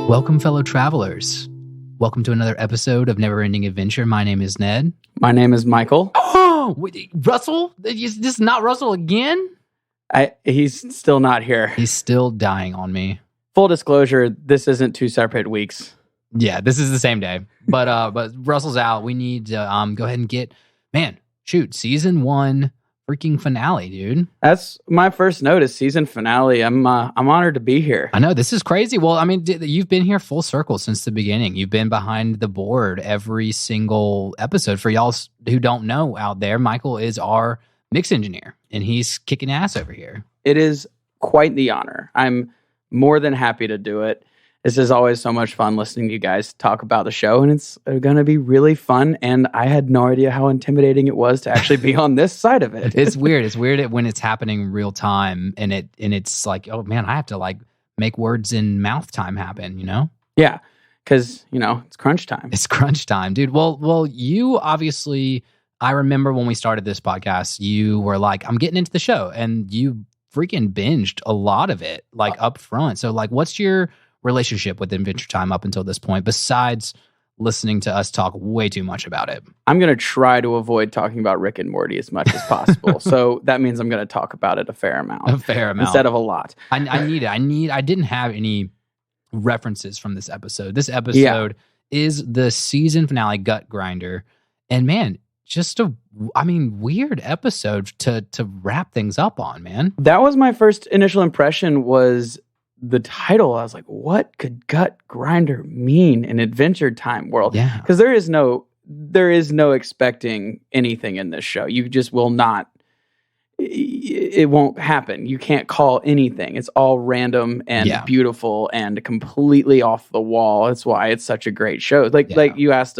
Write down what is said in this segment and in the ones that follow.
Welcome, fellow travelers. Welcome to another episode of Never Ending Adventure. My name is Ned. My name is Michael. Oh, wait, Russell? This is not Russell again? He's still not here. He's still dying on me. Full disclosure, this isn't 2 separate weeks. Yeah, this is the same day. But Russell's out. We need to go ahead and get, season 1 freaking finale, dude. That's my first notice, season finale. I'm honored to be here. I know, this is crazy. Well, I mean, you've been here full circle since the beginning. You've been behind the board every single episode. For y'all who don't know out there, Michael is our mix engineer, and he's kicking ass over here. It is quite the honor. I'm more than happy to do it. This is always so much fun listening to you guys talk about the show, and it's going to be really fun, and I had no idea how intimidating it was to actually be on this side of it. It's weird. It's weird when it's happening real time, and it's like, oh man, I have to like make words in mouth time happen, you know? Yeah, because, it's crunch time. It's crunch time, dude. Well, you obviously, I remember when we started this podcast, you were like, I'm getting into the show, and you freaking binged a lot of it, like up front. So like, what's your relationship with Adventure Time up until this point, besides listening to us talk way too much about it? I'm going to try to avoid talking about Rick and Morty as much as possible. So that means I'm going to talk about it a fair amount. Instead of a lot. I need it. I didn't have any references from this episode. This episode is the season finale, Gut Grinder. And man, just weird episode to wrap things up on, man. That was my first initial impression, was the title. I was like, what could Gut Grinder mean in Adventure Time world? Yeah. Because there is no expecting anything in this show. You just will not, it won't happen. You can't call anything. It's all random and beautiful and completely off the wall. That's why it's such a great show. Like you asked,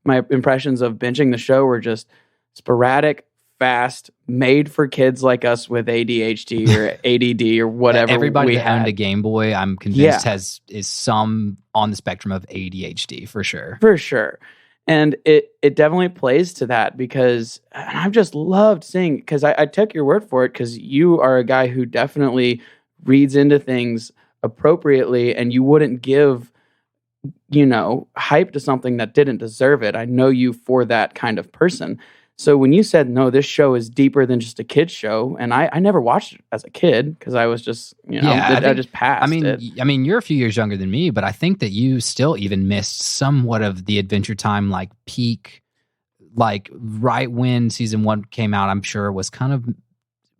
my impressions of binging the show were just sporadic, fast, made for kids like us with ADHD or ADD or whatever. Everybody that owned a Game Boy, I'm convinced is some on the spectrum of ADHD for sure. For sure. And it definitely plays to that, because I've just loved seeing, because I took your word for it, because you are a guy who definitely reads into things appropriately, and you wouldn't give, hype to something that didn't deserve it. I know you for that kind of person. So when you said, no, this show is deeper than just a kid's show, and I never watched it as a kid because I was just, I just passed it. I mean, you're a few years younger than me, but I think that you still even missed somewhat of the Adventure Time, like, peak, like, right when season 1 came out, I'm sure was kind of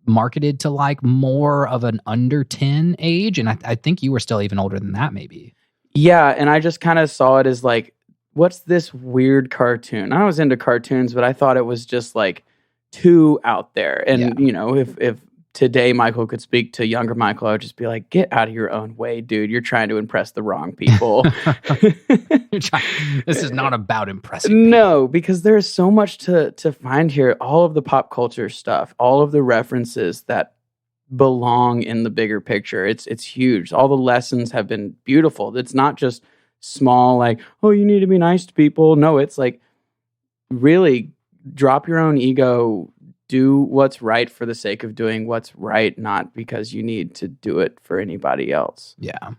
marketed to, like, more of an under 10 age, and I think you were still even older than that, maybe. Yeah, and I just kind of saw it as, like, what's this weird cartoon? I was into cartoons, but I thought it was just like too out there. And, if today Michael could speak to younger Michael, I would just be like, get out of your own way, dude. You're trying to impress the wrong people. This is not about impressing people. No, because there's so much to find here. All of the pop culture stuff, all of the references that belong in the bigger picture. It's huge. All the lessons have been beautiful. It's not just small, like, oh, you need to be nice to people. No, it's like, really drop your own ego, do what's right for the sake of doing what's right, not because you need to do it for anybody else. Yeah.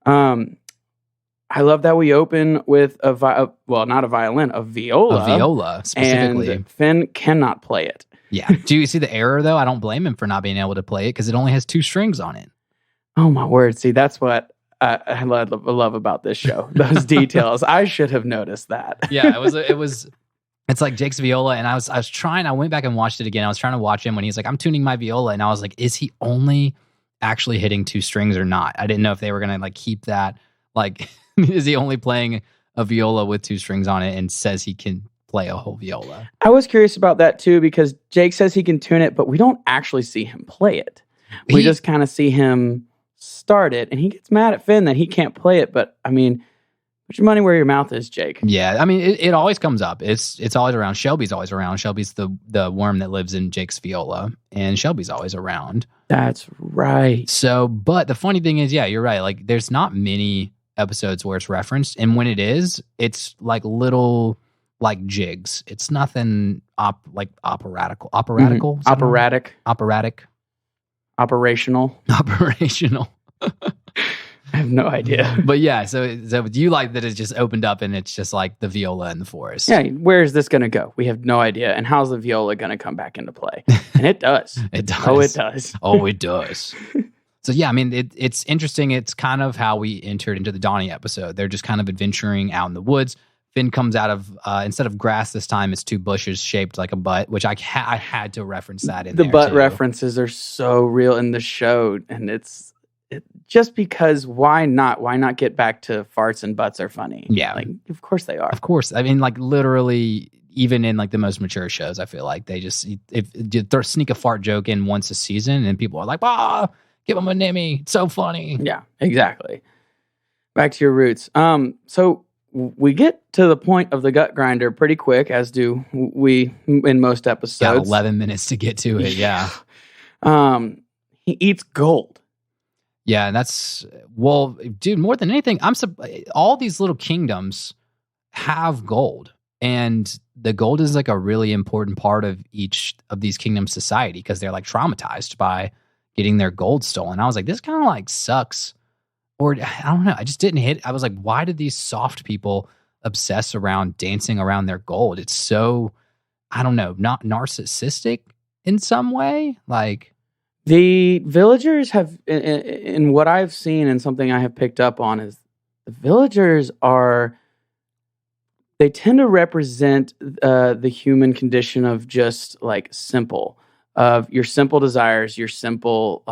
I love that we open with not a violin, a viola. A viola, specifically. And Finn cannot play it. Yeah. Do you see the error, though? I don't blame him for not being able to play it, because it only has 2 strings on it. Oh, my word. See, that's what I love about this show. Those details. I should have noticed that. Yeah, it's like Jake's viola, and I went back and watched it again. I was trying to watch him when he's like, I'm tuning my viola, and I was like, is he only actually hitting 2 strings or not? I didn't know if they were going to like keep that, like, is he only playing a viola with 2 strings on it and says he can play a whole viola? I was curious about that too, because Jake says he can tune it, but we don't actually see him play it. We just kind of see him start it, and he gets mad at Finn that he can't play it. But I mean, put your money where your mouth is, Jake. Yeah, I mean, it always comes up. It's always around. Shelby's always around. Shelby's the worm that lives in Jake's viola, and Shelby's always around. That's right. So, but the funny thing is, yeah, you're right. Like, there's not many episodes where it's referenced, and when it is, it's like little like jigs. It's nothing operatical. Operatic. Operational. I have no idea. But yeah, so you like that it's just opened up and it's just like the viola in the forest. Yeah, where is this going to go? We have no idea. And how's the viola going to come back into play? And it does. It does. Oh, it does. Oh, it does. So yeah, I mean, it's interesting. It's kind of how we entered into the Donnie episode. They're just kind of adventuring out in the woods. Finn comes out of, instead of grass this time, it's 2 bushes shaped like a butt, which I had to reference that in there. The butt too. references are so real in the show. And just because why not? Why not get back to farts and butts are funny? Yeah. Like, of course they are. Of course. I mean, like literally, even in like the most mature shows, I feel like they just, if they sneak a fart joke in once a season and people are like, give them a Nimmy. It's so funny. Yeah, exactly. Back to your roots. So we get to the point of the gut grinder pretty quick, as do we in most episodes. 11 minutes to get to it. Yeah. He eats gold. Yeah, and that's, well, dude, more than anything, all these little kingdoms have gold. And the gold is like a really important part of each of these kingdoms' society because they're like traumatized by getting their gold stolen. I was like, this kind of like sucks. Or I don't know. I just didn't hit. I was like, why did these soft people obsess around dancing around their gold? It's so, I don't know, not narcissistic in some way. Like, the villagers have, in what I've seen and something I have picked up on, is the villagers they tend to represent the human condition of just like simple, of your simple desires, your simple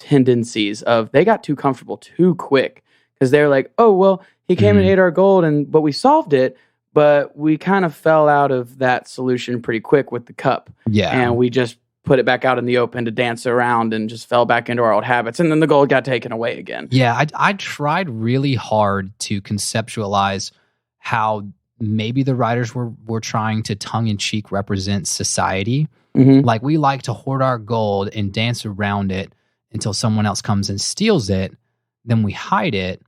tendencies of they got too comfortable too quick because they're like, oh, well, he came and ate our gold but we solved it, but we kind of fell out of that solution pretty quick with the cup. Yeah. And we just put it back out in the open to dance around and just fell back into our old habits. And then the gold got taken away again. Yeah, I tried really hard to conceptualize how maybe the writers were trying to tongue-in-cheek represent society. Mm-hmm. Like, we like to hoard our gold and dance around it until someone else comes and steals it. Then we hide it.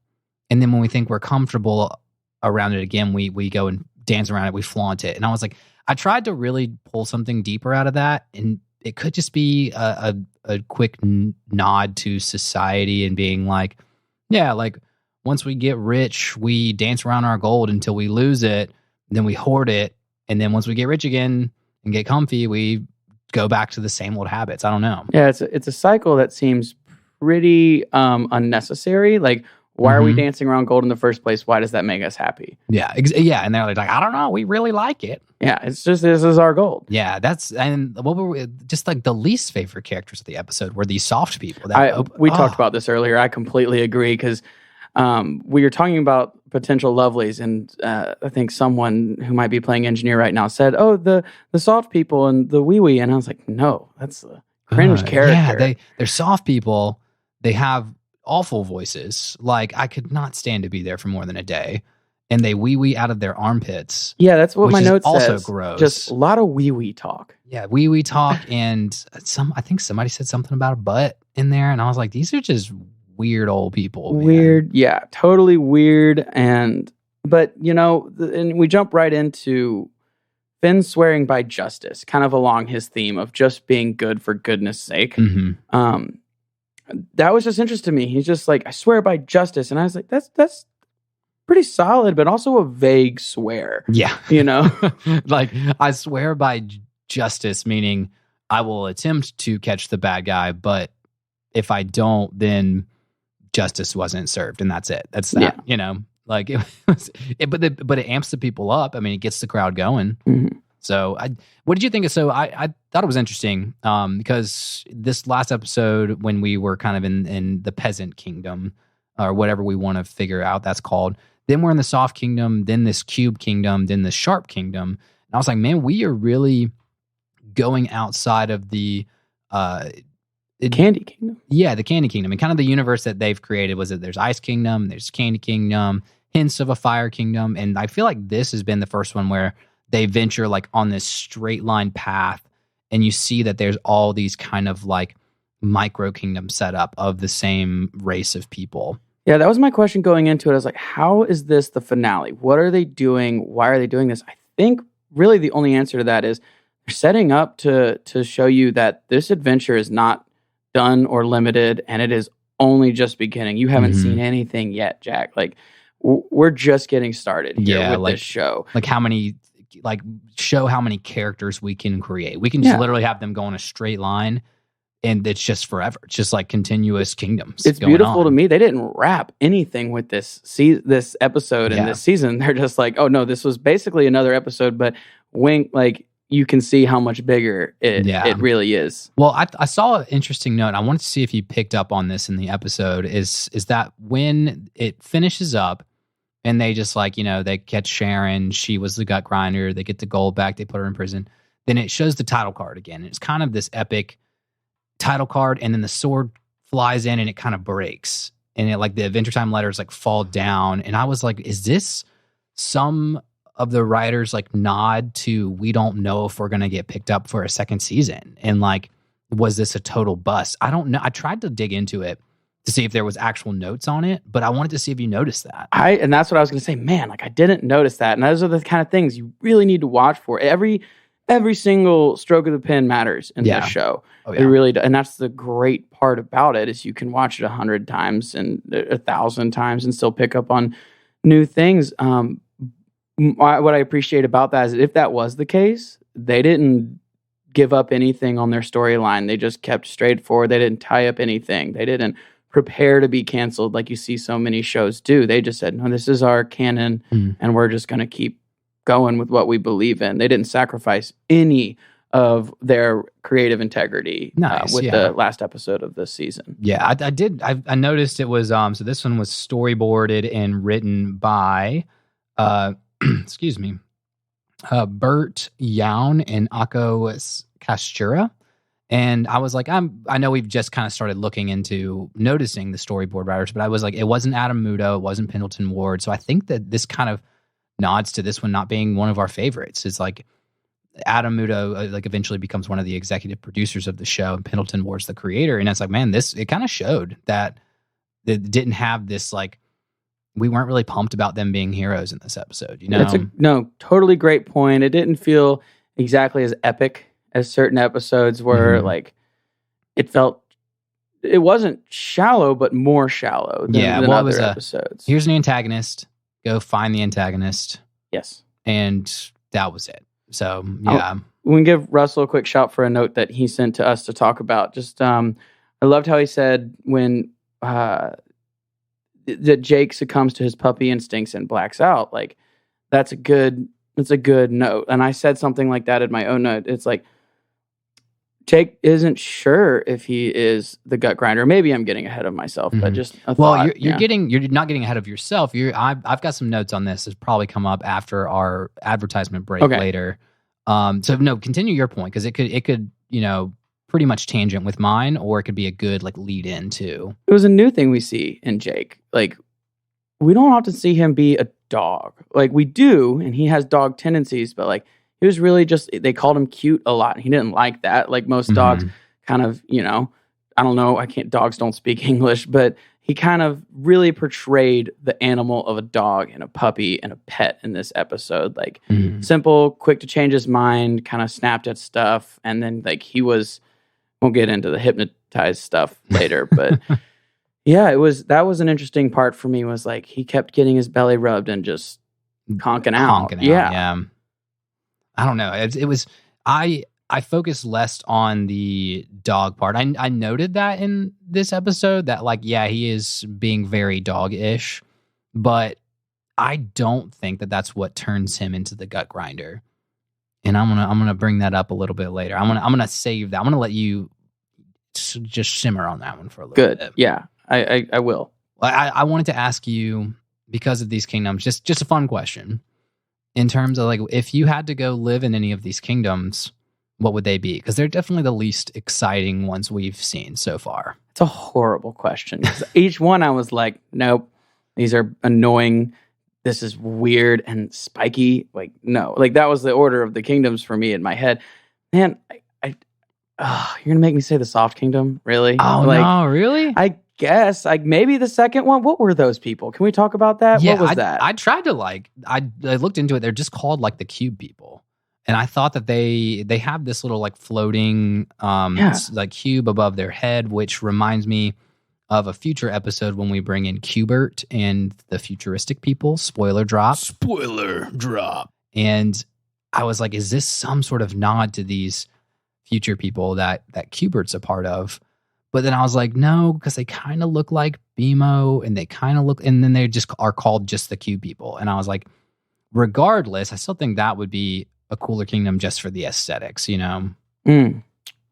And then when we think we're comfortable around it again, we go and dance around it, we flaunt it. And I was like, I tried to really pull something deeper out of that, and it could just be a quick nod to society and being like, yeah, like once we get rich, we dance around our gold until we lose it, then we hoard it, and then once we get rich again and get comfy, we go back to the same old habits. I don't know. Yeah, it's a cycle that seems pretty unnecessary. Like, why are we dancing around gold in the first place? Why does that make us happy? Yeah, yeah, and they're like, I don't know, we really like it. Yeah, it's just, this is our gold. Yeah, and what were we, just like the least favorite characters of the episode were these soft people. We talked about this earlier. I completely agree because we were talking about potential lovelies, and I think someone who might be playing engineer right now said, "Oh, the soft people and the wee," and I was like, "No, that's a cringe character." Yeah, they're soft people. They have awful voices. Like, I could not stand to be there for more than a day. And they wee out of their armpits. Yeah, that's what my note says. Also gross. Just a lot of wee talk. Yeah, wee talk, and I think somebody said something about a butt in there, and I was like, these are just weird old people. Man. Weird, yeah, totally weird. But and we jump right into Finn swearing by justice, kind of along his theme of just being good for goodness sake. Mm-hmm. That was just interesting to me. He's just like, I swear by justice, and I was like, that's pretty solid, but also a vague swear. Yeah. Like, I swear by justice, meaning I will attempt to catch the bad guy, but if I don't, then justice wasn't served, and that's it. That's that, like but it amps the people up. I mean, it gets the crowd going. Mm-hmm. So what did you think? So I thought it was interesting because this last episode, when we were kind of in the peasant kingdom or whatever we want to figure out that's called, then we're in the soft kingdom, then this cube kingdom, then the sharp kingdom. And I was like, man, we are really going outside of the Candy Kingdom. Yeah, the Candy Kingdom. And kind of the universe that they've created was that there's Ice Kingdom, there's Candy Kingdom, hints of a Fire Kingdom. And I feel like this has been the first one where they venture like on this straight line path, and you see that there's all these kind of like micro kingdoms set up of the same race of people. Yeah, that was my question going into it. I was like, how is this the finale? What are they doing? Why are they doing this? I think really the only answer to that is they're setting up to show you that this adventure is not done or limited, and it is only just beginning. You haven't seen anything yet, Jack. Like, we're just getting started here with this show. Like show how many characters we can create. We can just literally have them go in a straight line, and it's just forever. It's just like continuous kingdoms. It's beautiful to me. They didn't wrap anything with this episode and this season. They're just like, oh no, this was basically another episode, but like you can see how much bigger it really is. Well, I saw an interesting note. I wanted to see if you picked up on this in the episode. Is that when it finishes up and they just like, they catch Sharon, she was the gut grinder, they get the gold back, they put her in prison. Then it shows the title card again. It's kind of this epic title card, and then the sword flies in and it kind of breaks, and it like the Adventure Time letters like fall down, and I was like, is this some of the writers like nod to, we don't know if we're gonna get picked up for a second season, and like, was this a total bust? I don't know. I tried to dig into it to see if there was actual notes on it, but I wanted to see if you noticed that. And that's what I was gonna say, man, like I didn't notice that, and those are the kind of things you really need to watch for. Every single stroke of the pen matters in this show. Oh, yeah. It really does. And that's the great part about it, is you can watch it 100 times and 1,000 times and still pick up on new things. What I appreciate about that is, if that was the case, they didn't give up anything on their storyline. They just kept straight forward. They didn't tie up anything. They didn't prepare to be canceled like you see so many shows do. They just said, no, this is our canon, and we're just going to keep going with what we believe in. They didn't sacrifice any of their creative integrity with the last episode of this season. Yeah, I did. I noticed it was, so this one was storyboarded and written by, excuse me, Bert Youn and Akko Kastura. And I was like, I know we've just kind of started looking into noticing the storyboard writers, but I was like, it wasn't Adam Muto, it wasn't Pendleton Ward. So I think that this kind of nods to this one not being one of our favorites. It's like Adam Muto like eventually becomes one of the executive producers of the show, and Pendleton Ward's the creator. And it's like, man, it kind of showed that it didn't have this, like, we weren't really pumped about them being heroes in this episode, No, totally great point. It didn't feel exactly as epic as certain episodes were. Like, it wasn't shallow, but more shallow than other episodes. Here's an antagonist. Go find the antagonist. Yes. And that was it. So, yeah. We can give Russell a quick shout for a note that he sent to us to talk about. Just, I loved how he said when that Jake succumbs to his puppy instincts and blacks out. Like, that's a good note. And I said something like that in my own note. It's like, Jake isn't sure if he is the gut grinder. Maybe I'm getting ahead of myself, but just a thought. You're not getting ahead of yourself. I've got some notes on this. It's probably come up after our advertisement break later. So no, continue your point, because it could pretty much tangent with mine, or it could be a good like lead in too. It was a new thing we see in Jake. Like, we don't often see him be a dog. Like, we do, and he has dog tendencies, but like, he was really just, they called him cute a lot, and he didn't like that. Like most dogs kind of, I don't know, dogs don't speak English, but he kind of really portrayed the animal of a dog and a puppy and a pet in this episode. Like, simple, quick to change his mind, kind of snapped at stuff. And then like we'll get into the hypnotized stuff later, but yeah, that was an interesting part for me, was like, he kept getting his belly rubbed and just conking out. Yeah. I don't know. It was, I focused less on the dog part. I noted that in this episode that, like, yeah, he is being very dog-ish, but I don't think that that's what turns him into the gut grinder. And I'm gonna bring that up a little bit later. I'm gonna save that. I'm gonna let you just simmer on that one for a little bit. Good. Yeah, I will. I wanted to ask you, because of these kingdoms, just a fun question. In terms of, like, if you had to go live in any of these kingdoms, what would they be? Because they're definitely the least exciting ones we've seen so far. It's a horrible question. Each one I was like, nope, these are annoying. This is weird and spiky. Like, no. Like, that was the order of the kingdoms for me in my head. Man, you're going to make me say the soft kingdom? Really? Oh, no, really? I guess. Like maybe the second one. What were those people? Can we talk about that? Yeah, what was that? I tried to I looked into it. They're just called like the Cube people. And I thought that they have this little like floating like cube above their head, which reminds me of a future episode when we bring in Cubert and the futuristic people. Spoiler drop. And I was like, is this some sort of nod to these future people that Cubert's a part of? But then I was like, no, because they kind of look like BMO and they kind of look, and then they just are called just the Cube people. And I was like, regardless, I still think that would be a cooler kingdom just for the aesthetics, you know?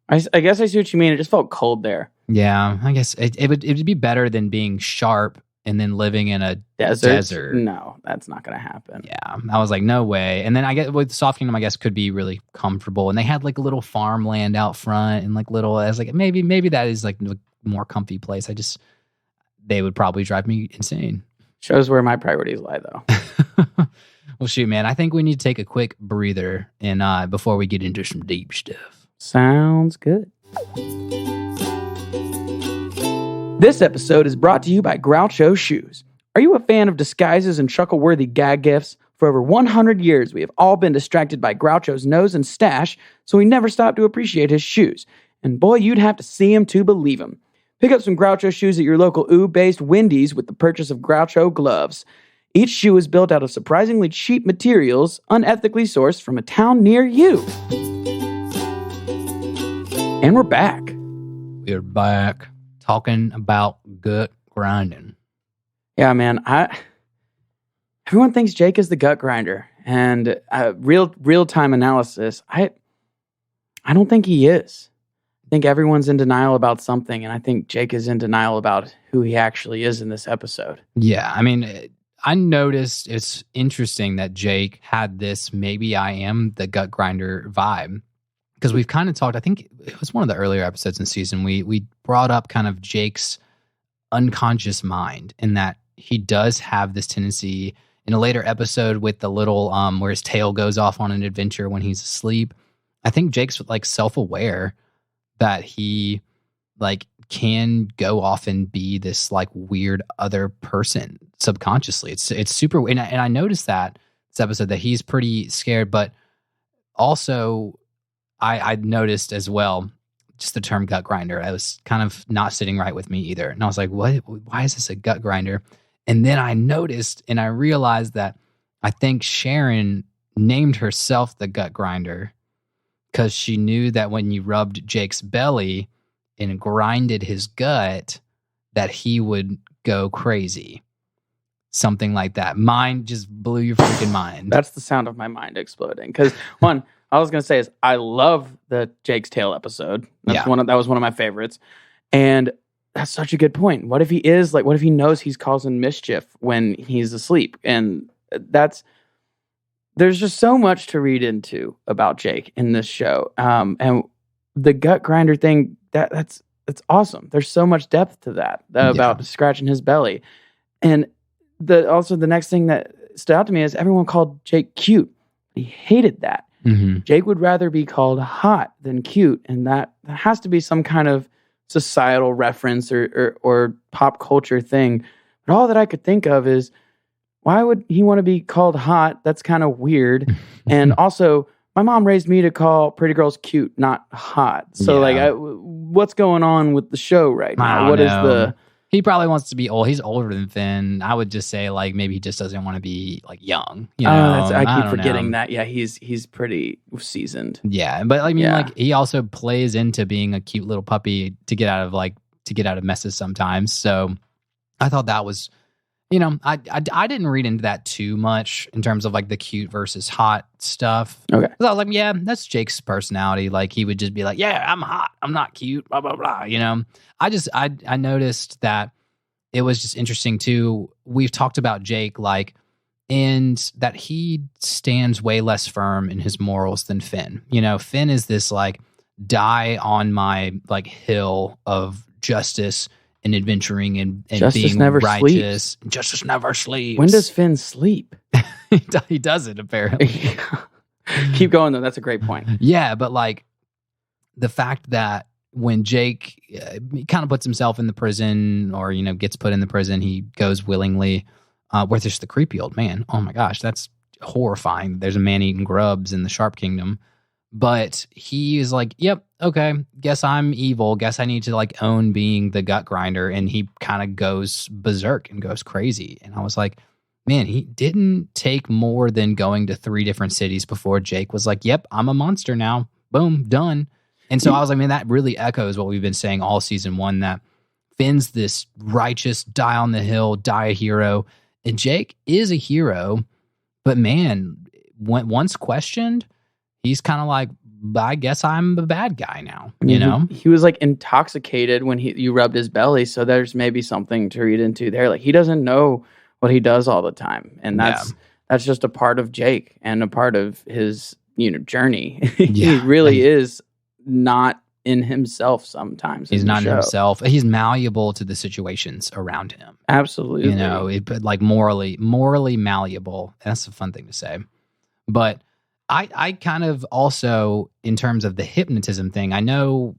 I guess I see what you mean. It just felt cold there. Yeah, I guess it would be better than being sharp and then living in a desert. No, that's not going to happen. Yeah, I was like, no way. And then I guess with Soft Kingdom, I guess could be really comfortable. And they had like a little farmland out front and like little. I was like, maybe that is like a more comfy place. They would probably drive me insane. Shows where my priorities lie, though. Well, shoot, man. I think we need to take a quick breather and before we get into some deep stuff. Sounds good. This episode is brought to you by Groucho Shoes. Are you a fan of disguises and chuckle-worthy gag gifts? For over 100 years, we have all been distracted by Groucho's nose and stash, so we never stopped to appreciate his shoes. And boy, you'd have to see him to believe him. Pick up some Groucho shoes at your local OO-based Wendy's with the purchase of Groucho gloves. Each shoe is built out of surprisingly cheap materials, unethically sourced from a town near you. And we're back. We're back talking about gut grinding. Yeah, man. Everyone thinks Jake is the gut grinder, and real time analysis. I don't think he is. I think everyone's in denial about something, and I think Jake is in denial about who he actually is in this episode. Yeah, I mean, I noticed it's interesting that Jake had this maybe I am the gut grinder vibe. Because we've kind of talked, I think it was one of the earlier episodes in the season, we brought up kind of Jake's unconscious mind in that he does have this tendency in a later episode with the little, where his tail goes off on an adventure when he's asleep. I think Jake's like self-aware that he like can go off and be this like weird other person subconsciously. It's super, and I noticed that this episode that he's pretty scared, but also I noticed as well, just the term gut grinder. I was kind of not sitting right with me either. And I was like, what? Why is this a gut grinder? And then I noticed and I realized that I think Sharon named herself the gut grinder because she knew that when you rubbed Jake's belly and grinded his gut, that he would go crazy. Something like that. Mine just blew your freaking mind. That's the sound of my mind exploding. Because one, I was going to say is I love the Jake's Tale episode. That was one of my favorites. And that's such a good point. What if he is like, what if he knows he's causing mischief when he's asleep? And there's just so much to read into about Jake in this show. And the gut grinder thing, that's awesome. There's so much depth to that about scratching his belly. And also the next thing that stood out to me is everyone called Jake cute. He hated that. Mm-hmm. Jake would rather be called hot than cute, and that has to be some kind of societal reference or pop culture thing. But all that I could think of is, why would he want to be called hot? That's kind of weird. And also, my mom raised me to call pretty girls cute, not hot. So, what's going on with the show right now? What is the... He probably wants to be old. He's older than Finn. I would just say, like, maybe he just doesn't want to be, like, young. You know? I keep forgetting that. Yeah, he's pretty seasoned. Yeah, but I mean, like, he also plays into being a cute little puppy to get out of messes sometimes. So I thought that was, you know, I didn't read into that too much in terms of, like, the cute versus hot stuff. Okay. Because I was like, yeah, that's Jake's personality. Like, he would just be like, yeah, I'm hot. I'm not cute, blah, blah, blah, you know? I noticed that it was just interesting too. We've talked about Jake, like, and that he stands way less firm in his morals than Finn. You know, Finn is this like die on my like hill of justice and adventuring and being never righteous. Sleeps. Justice never sleeps. When does Finn sleep? He doesn't, apparently. Keep going though. That's a great point. Yeah, but like the fact that when Jake kind of puts himself in the prison, or gets put in the prison, he goes willingly. Where there's the creepy old man. Oh my gosh, that's horrifying. There's a man eating grubs in the Sharp Kingdom. But he is like, yep, okay, guess I'm evil. Guess I need to like own being the gut grinder. And he kind of goes berserk and goes crazy. And I was like, man, he didn't take more than going to 3 different cities before Jake was like, yep, I'm a monster now. Boom, done. And so I was like, man, that really echoes what we've been saying all season 1, that Finn's this righteous, die on the hill, die a hero. And Jake is a hero, but man, once questioned, he's kind of like, I guess I'm the bad guy now, He was like intoxicated when you rubbed his belly, so there's maybe something to read into there. Like, he doesn't know what he does all the time, and that's just a part of Jake and a part of his journey. He really is not in himself sometimes. He's not in himself. He's malleable to the situations around him. Absolutely. But like morally malleable. That's a fun thing to say. But I kind of also, in terms of the hypnotism thing, I know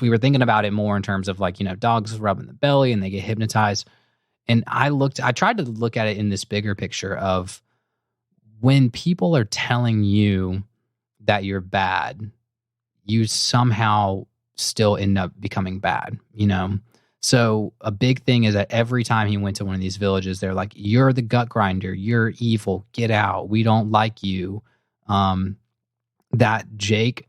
we were thinking about it more in terms of like, dogs rubbing the belly and they get hypnotized. And I tried to look at it in this bigger picture of when people are telling you that you're bad, you somehow still end up becoming bad, So a big thing is that every time he went to one of these villages, they're like, you're the gut grinder, you're evil, get out, we don't like you. That Jake,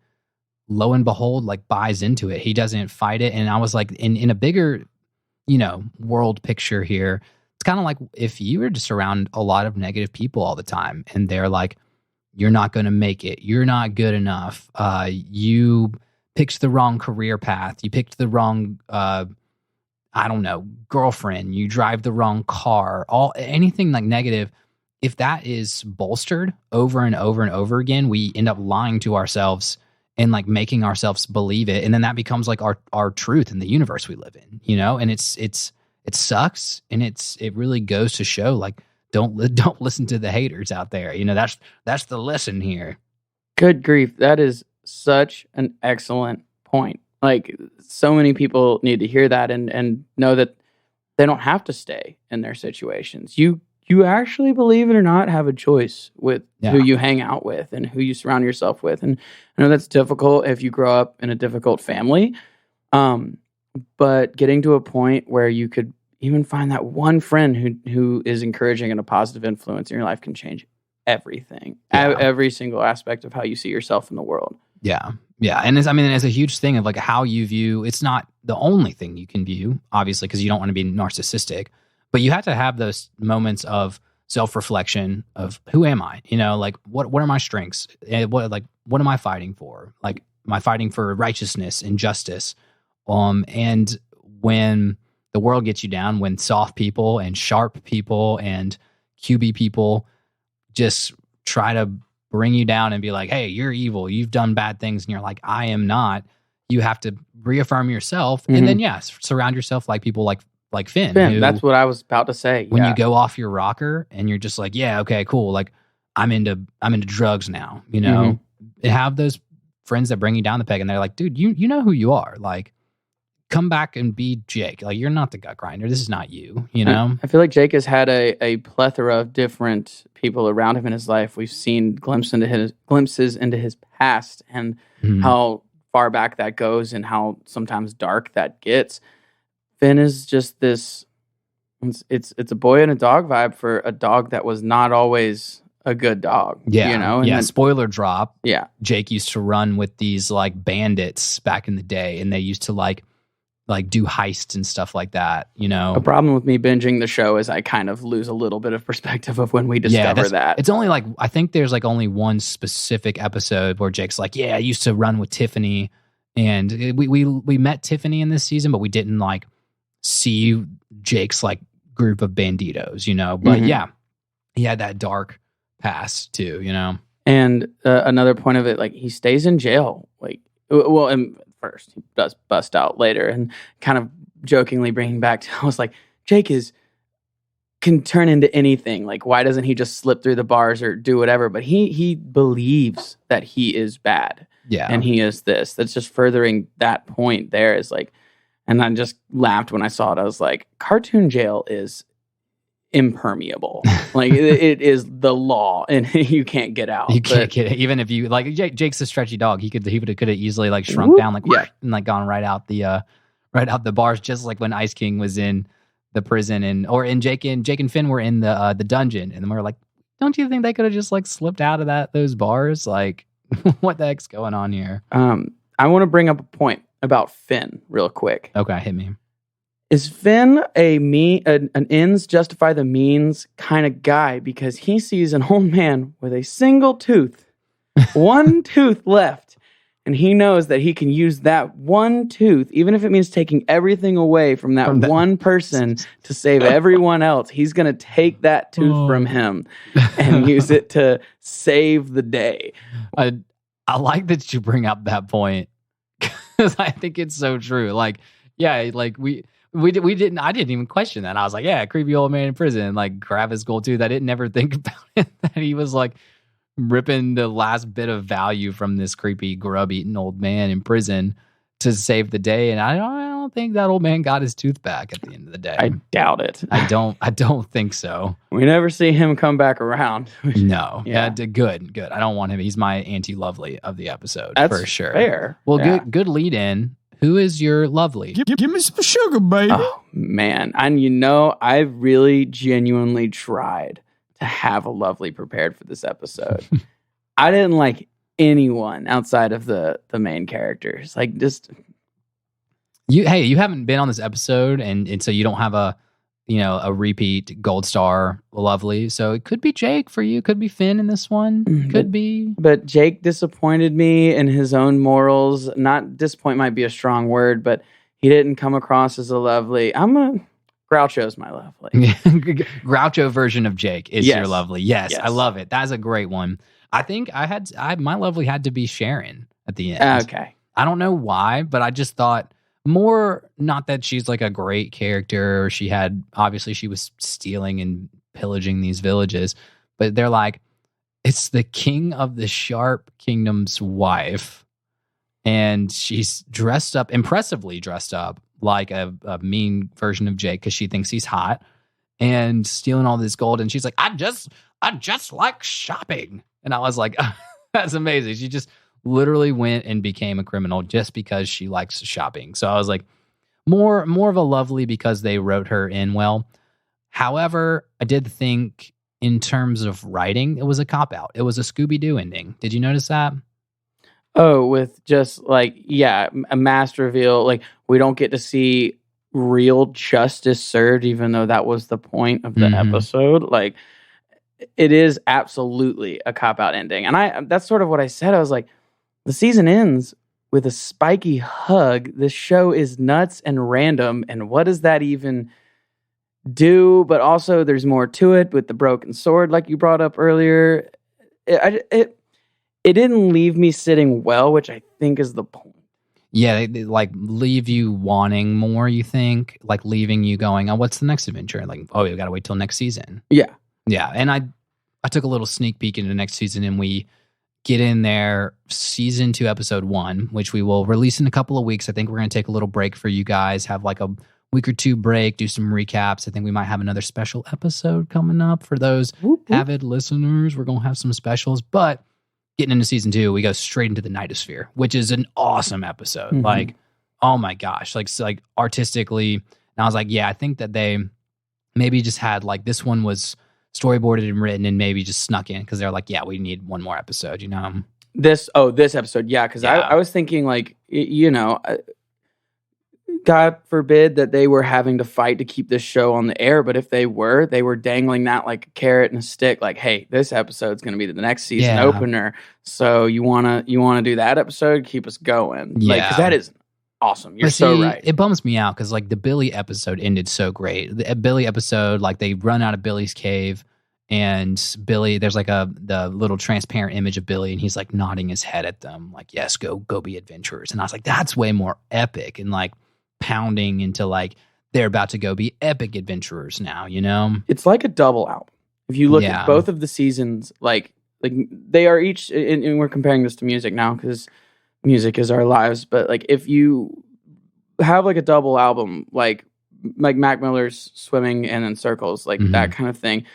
lo and behold, like buys into it. He doesn't fight it. And I was like, in a bigger, world picture here, it's kind of like if you were just around a lot of negative people all the time and they're like, you're not going to make it, you're not good enough, you picked the wrong career path, you picked the wrong, girlfriend, you drive the wrong car, anything like negative. If that is bolstered over and over and over again, we end up lying to ourselves and like making ourselves believe it. And then that becomes like our truth in the universe we live in, and it sucks. And it really goes to show like, don't listen to the haters out there. That's the lesson here. Good grief. That is such an excellent point. Like, so many people need to hear that and know that they don't have to stay in their situations. You actually, believe it or not, have a choice with who you hang out with and who you surround yourself with. And I know that's difficult if you grow up in a difficult family. But getting to a point where you could even find that one friend who is encouraging and a positive influence in your life can change everything. Every single aspect of how you see yourself in the world. Yeah. Yeah. And it's a huge thing of like how you view, it's not the only thing you can view, obviously, because you don't want to be narcissistic. But you have to have those moments of self-reflection of who am I? Like what are my strengths? What am I fighting for? Like, am I fighting for righteousness and justice? And when the world gets you down, when soft people and sharp people and QB people just try to bring you down and be like, hey, you're evil, you've done bad things, and you're like, I am not. You have to reaffirm yourself, and then surround yourself like people like Finn. Who, that's what I was about to say. When you go off your rocker and you're just like, yeah, okay, cool. Like I'm into drugs now, And have those friends that bring you down the peg and they're like, dude, you know who you are. Like, come back and be Jake. Like, you're not the gut grinder. This is not you, I feel like Jake has had a plethora of different people around him in his life. We've seen glimpses into his past and how far back that goes and how sometimes dark that gets. Finn is just this, it's a boy and a dog vibe for a dog that was not always a good dog. Yeah. And then, spoiler drop. Yeah. Jake used to run with these like bandits back in the day, and they used to like do heists and stuff like that, A problem with me binging the show is I kind of lose a little bit of perspective of when we discover that. It's only like, I think there's like only one specific episode where Jake's like, yeah, I used to run with Tiffany. And we met Tiffany in this season, but we didn't like see Jake's like group of banditos, but he had that dark past too, And another point of it, like, he stays in jail, like, well, and first he does bust out later, and kind of jokingly bringing back to, I was like, Jake can turn into anything. Like, why doesn't he just slip through the bars or do whatever? But he believes that he is bad. Yeah. and he is this. That's just furthering that point there is like, and I just laughed when I saw it. I was like, cartoon jail is impermeable. Like it is the law and you can't get out. You can't get it. Even if you like Jake's a stretchy dog. He could have easily like shrunk down like and like gone right out the bars, just like when Ice King was in the prison and Jake and Finn were in the dungeon, and then we were like, don't you think they could have just like slipped out of those bars? Like what the heck's going on here? I want to bring up a point about Finn real quick. Okay, hit me. Is Finn an ends justify the means kind of guy? Because he sees an old man with a single tooth, one tooth left, and he knows that he can use that one tooth, even if it means taking everything away from that one person to save everyone else. He's going to take that tooth from him and use it to save the day. I like that you bring up that point because I think it's so true. Like, yeah, like I didn't even question that. I was like, yeah, creepy old man in prison, like grab his gold tooth. I didn't ever think about it, that he was like ripping the last bit of value from this creepy grub eating old man in prison to save the day. And I don't think that old man got his tooth back at the end of the day. I doubt it. I don't think so. We never see him come back around. No. Yeah. Good. I don't want him. He's my anti-lovely of the episode. That's for sure. Fair. Well, good lead in. Who is your lovely? Give me some sugar, baby. Oh, man. And I really genuinely tried to have a lovely prepared for this episode. I didn't like anyone outside of the main characters. Like, just... You haven't been on this episode, and so you don't have a repeat gold star lovely. So it could be Jake for you. Could be Finn in this one. Could be. But Jake disappointed me in his own morals. Not disappoint might be a strong word, but he didn't come across as a lovely. Groucho's my lovely. Groucho version of Jake is your lovely. Yes, I love it. That's a great one. I think my lovely had to be Sharon at the end. Okay. I don't know why, but I just thought more, not that she's like a great character, or she was stealing and pillaging these villages, but they're like, it's the king of the Sharp Kingdom's wife, and she's impressively dressed up like a mean version of Jake because she thinks he's hot and stealing all this gold, and she's like, I just like shopping. And I was like, that's amazing. She just literally went and became a criminal just because she likes shopping. So I was like, more of a lovely because they wrote her in well. However, I did think in terms of writing, it was a cop-out. It was a Scooby-Doo ending. Did you notice that? Oh, with just like, a mass reveal. Like, we don't get to see real justice served, even though that was the point of the episode. Like, it is absolutely a cop-out ending. And that's sort of what I said. I was like, the season ends with a spiky hug. This show is nuts and random. And what does that even do? But also there's more to it with the broken sword, like you brought up earlier. It didn't leave me sitting well, which I think is the point. Yeah, they like leave you wanting more, you think? Like leaving you going, oh, what's the next adventure? Like, oh, you got to wait till next season. Yeah. Yeah, and I took a little sneak peek into next season, and we get in there season 2, episode 1, which we will release in a couple of weeks. I think we're going to take a little break for you guys, have like a week or two break, do some recaps. I think we might have another special episode coming up for those avid listeners. We're going to have some specials, but getting into season 2, we go straight into the Nightosphere, which is an awesome episode. Like, oh my gosh, like artistically. And I was like, yeah, I think that they maybe just had like, this one was storyboarded and written and maybe just snuck in because they're like, yeah, we need one more episode, you know? This episode, yeah, because I was thinking like, God forbid that they were having to fight to keep this show on the air, but if they were dangling that like a carrot and a stick, like, hey, this episode's going to be the next season opener, so you wanna do that episode, keep us going, like, because that is awesome. You're so right. It bums me out because like the Billy episode ended so great. The Billy episode, like they run out of Billy's cave, and Billy, there's like the little transparent image of Billy, and he's like nodding his head at them, like, yes, go be adventurers. And I was like, that's way more epic and like pounding into like they're about to go be epic adventurers now, you know? It's like a double album. If you look at both of the seasons, like they are each, and we're comparing this to music now because music is our lives, but like if you have like a double album, like Mac Miller's Swimming and then Circles, like that kind of thing.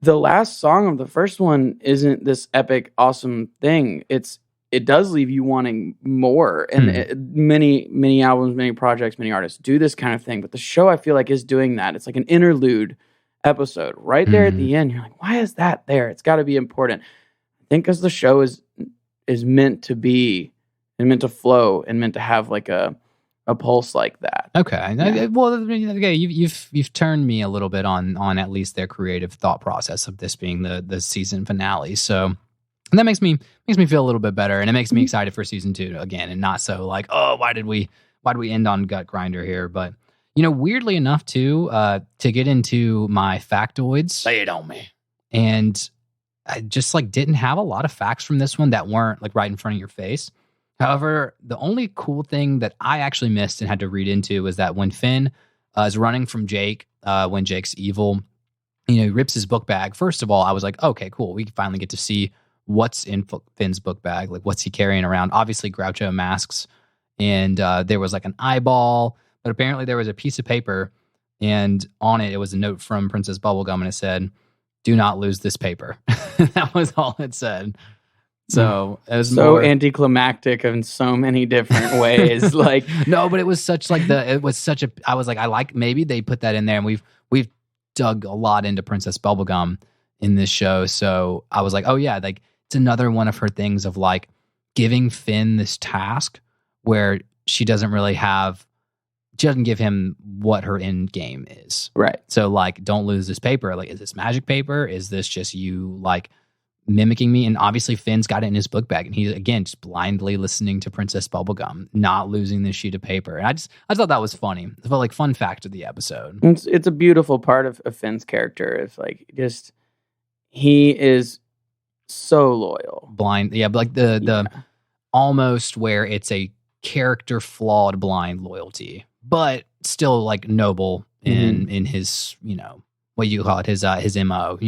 The last song of the first one isn't this epic, awesome thing. It does leave you wanting more. And many albums, many projects, many artists do this kind of thing. But the show, I feel like, is doing that. It's like an interlude episode right there at the end. You're like, why is that there? It's got to be important. I think because the show is meant to be and meant to flow and meant to have like a pulse like that. Okay. Yeah. Well, okay, you've turned me a little bit on at least their creative thought process of this being the season finale. So, and that makes me feel a little bit better, and it makes me excited for season 2 again, and not so like, oh, why did we end on Gut Grinder here? But weirdly enough too, to get into my factoids, lay it on me. And I just like didn't have a lot of facts from this one that weren't like right in front of your face. However, the only cool thing that I actually missed and had to read into was that when Finn is running from Jake, when Jake's evil, he rips his book bag. First of all, I was like, okay, cool. We finally get to see what's in Finn's book bag. Like, what's he carrying around? Obviously, Groucho masks. And there was like an eyeball. But apparently there was a piece of paper. And on it was a note from Princess Bubblegum. And it said, do not lose this paper. That was all it said. So it was so anticlimactic in so many different ways. Like no, but it was such like I was like, maybe they put that in there, and we've dug a lot into Princess Bubblegum in this show. So I was like, oh yeah, like it's another one of her things of like giving Finn this task where she doesn't give him what her end game is. Right. So like, don't lose this paper. Like, is this magic paper? Is this just you like mimicking me? And obviously Finn's got it in his book bag, and he's again just blindly listening to Princess Bubblegum, not losing this sheet of paper. And I thought that was funny. It felt like fun fact of the episode. It's a beautiful part of Finn's character. It's like just he is so loyal. Blind, yeah, but like the almost where it's a character flawed blind loyalty, but still like noble in his what you call it, his MO,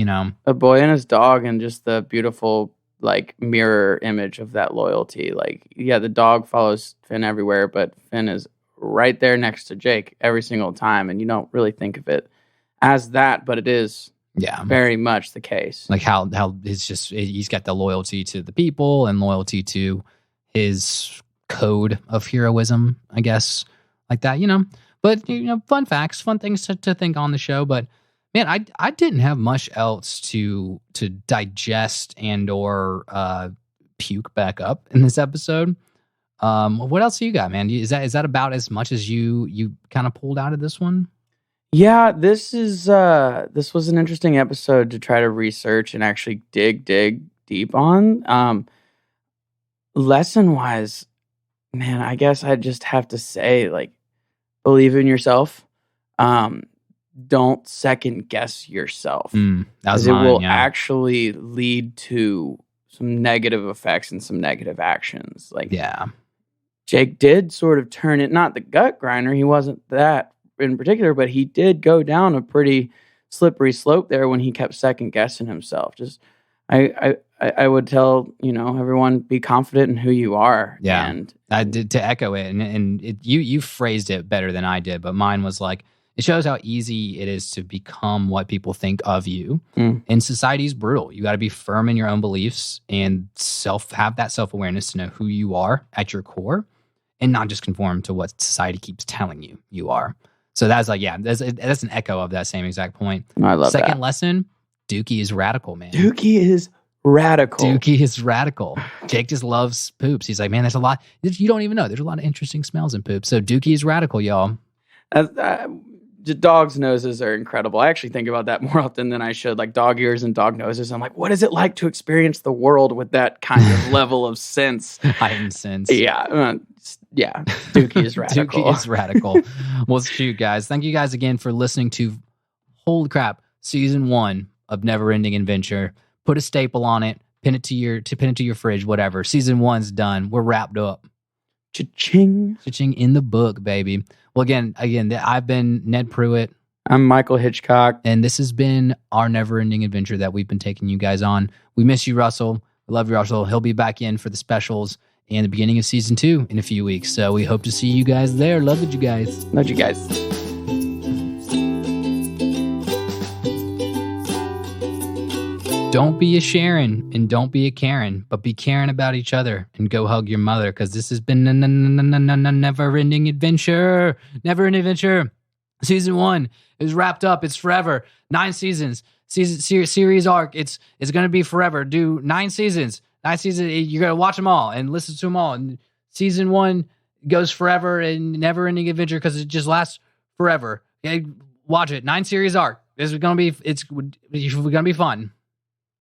A boy and his dog, and just the beautiful like mirror image of that loyalty. Like, yeah, the dog follows Finn everywhere, but Finn is right there next to Jake every single time, and you don't really think of it as that, but it is very much the case. Like how it's just he's got the loyalty to the people and loyalty to his code of heroism, I guess, like that, But fun facts, fun things to think on the show, but. Man, I didn't have much else to digest and or puke back up in this episode. What else do you got, man? Is that about as much as you kind of pulled out of this one? Yeah, this was an interesting episode to try to research and actually dig deep on. Lesson wise, man, I guess I just have to say, like, believe in yourself. Don't second guess yourself, because it will actually lead to some negative effects and some negative actions. Like, Jake did sort of turn it, not the gut grinder. He wasn't that in particular, but he did go down a pretty slippery slope there when he kept second guessing himself. Just, I would tell everyone, be confident in who you are. Yeah, and I did to echo it, and you phrased it better than I did, but mine was like. It shows how easy it is to become what people think of you. And society is brutal. You got to be firm in your own beliefs and have that self-awareness to know who you are at your core and not just conform to what society keeps telling you are. So that's like, that's an echo of that same exact point. I love that. Second lesson, Dookie is radical, man. Dookie is radical. Jake just loves poops. He's like, man, there's a lot. You don't even know. There's a lot of interesting smells in poop. So Dookie is radical, y'all. Dogs' noses are incredible. I actually think about that more often than I should, like dog ears and dog noses. I'm like, what is it like to experience the world with that kind of level of sense? Heightened sense. Yeah. Dookie is radical. Dookie is radical. Well, shoot, guys. Thank you guys again for listening to, holy crap, season 1 of Never Ending Adventure. Put a staple on it, pin it to your fridge, whatever. Season 1's done. We're wrapped up. Cha-ching. Cha-ching in the book, baby. Well, again, I've been Ned Pruitt. I'm Michael Hitchcock. And this has been our never-ending adventure that we've been taking you guys on. We miss you, Russell. We love you, Russell. He'll be back in for the specials and the beginning of season 2 in a few weeks. So we hope to see you guys there. Love you guys. Love you guys. Don't be a Sharon and don't be a Karen, but be caring about each other and go hug your mother, because this has been a never-ending adventure. Never-ending adventure. Season 1 is wrapped up. It's forever. 9 seasons. Series arc. It's going to be forever. Do 9 seasons. 9 seasons. You're going to watch them all and listen to them all. And season 1 goes forever and never-ending adventure because it just lasts forever. Okay, watch it. 9 series arc. It's going to be fun.